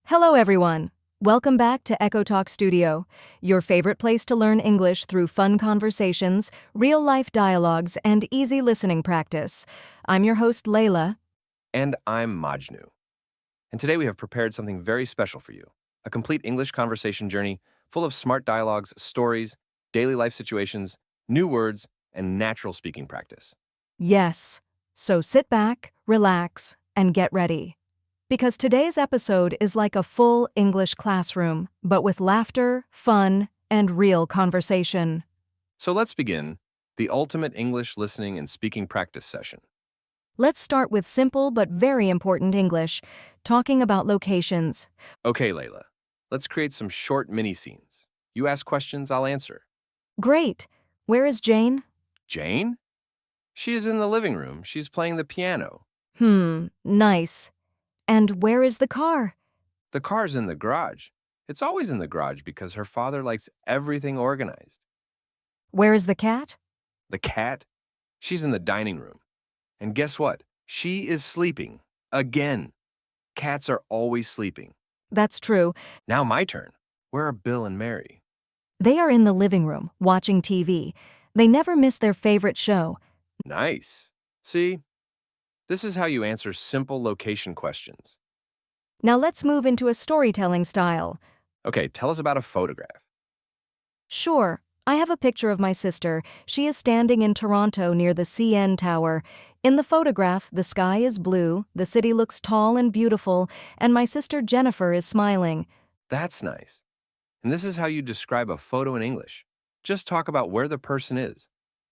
Hello, everyone. Welcome back to Echo Talk Studio, your favorite place to learn English through fun conversations, real-life dialogues, and easy listening practice. I'm your host, Laila. And I'm Majnoo. And today we have prepared something very special for you, a complete English conversation journey full of smart dialogues, stories, daily life situations, new words, and natural speaking practice. Yes, so sit back, relax, and get ready. Because today's episode is like a full English classroom, but with laughter, fun, and real conversation. So let's begin the ultimate English listening and speaking practice session. Let's start with simple but very important English, talking about locations. Okay, Layla, let's create some short mini scenes. You ask questions, I'll answer. Great. Where is Jane? Jane? She is in the living room. She's playing the piano. Nice. And where is the car? The car's in the garage. It's always in the garage because her father likes everything organized. Where is the cat? The cat? She's in the dining room. And guess what? She is sleeping. Again. Cats are always sleeping. That's true. Now my turn. Where are Bill and Mary? They are in the living room, watching TV. They never miss their favorite show. Nice. See? This is how you answer simple location questions. Now let's move into a storytelling style. Okay, tell us about a photograph. Sure, I have a picture of my sister. She is standing in Toronto near the CN Tower. In the photograph, the sky is blue, the city looks tall and beautiful, and my sister Jennifer is smiling. That's nice. And this is how you describe a photo in English. Just talk about where the person is,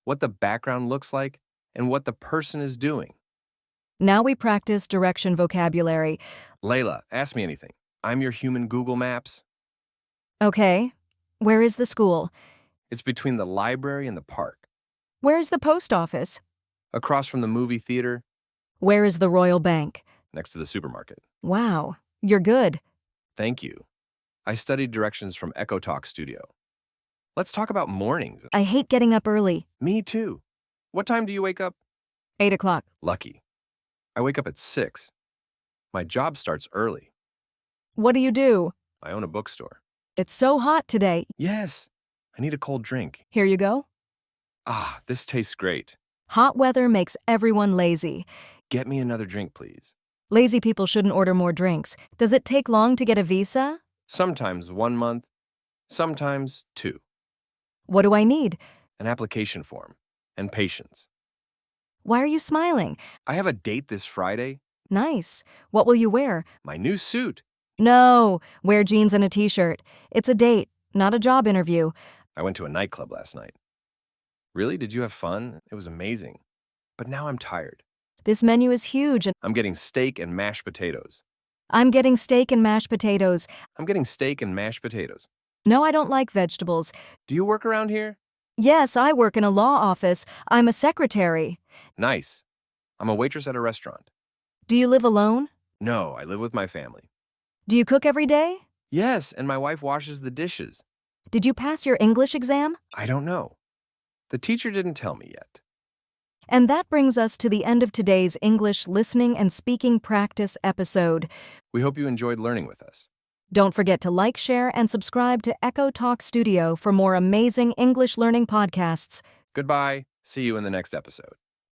what the background looks like, and what the person is doing. Now we practice direction vocabulary. Layla, ask me anything. I'm your human Google Maps. Okay, where is the school? It's between the library and the park. Where is the post office? Across from the movie theater, Where is the Royal Bank? next to the supermarket. Wow, you're good. Thank you. I studied directions from Echo Talk Studio. Let's talk about mornings. I hate getting up early. Me too. What time do you wake up? 8 o'clock. Lucky. I wake up at 6. My job starts early. What do you do? I own a bookstore. It's so hot today. Yes, I need a cold drink. Here you go. Ah, this tastes great. Hot weather makes everyone lazy. Get me another drink, please. Lazy people shouldn't order more drinks. Does it take long to get a visa? Sometimes 1 month, sometimes 2. What do I need? An application form and patience. Why are you smiling? I have a date this Friday. Nice. What will you wear? My new suit. No, wear jeans and a t-shirt. It's a date, not a job interview. I went to a nightclub last night. Really? Did you have fun? It was amazing. But now I'm tired. This menu is huge and I'm getting steak and mashed potatoes. I'm getting steak and mashed potatoes. I'm getting steak and mashed potatoes. No, I don't like vegetables. Do you work around here? Yes, I work in a law office. I'm a secretary. Nice. I'm a waitress at a restaurant. Do you live alone? No, I live with my family. Do you cook every day? Yes, and my wife washes the dishes. Did you pass your English exam? I don't know. The teacher didn't tell me yet. And that brings us to the end of today's English listening and speaking practice episode. We hope you enjoyed learning with us. Don't forget to like, share, and subscribe to Echo Talk Studio for more amazing English learning podcasts. Goodbye. See you in the next episode.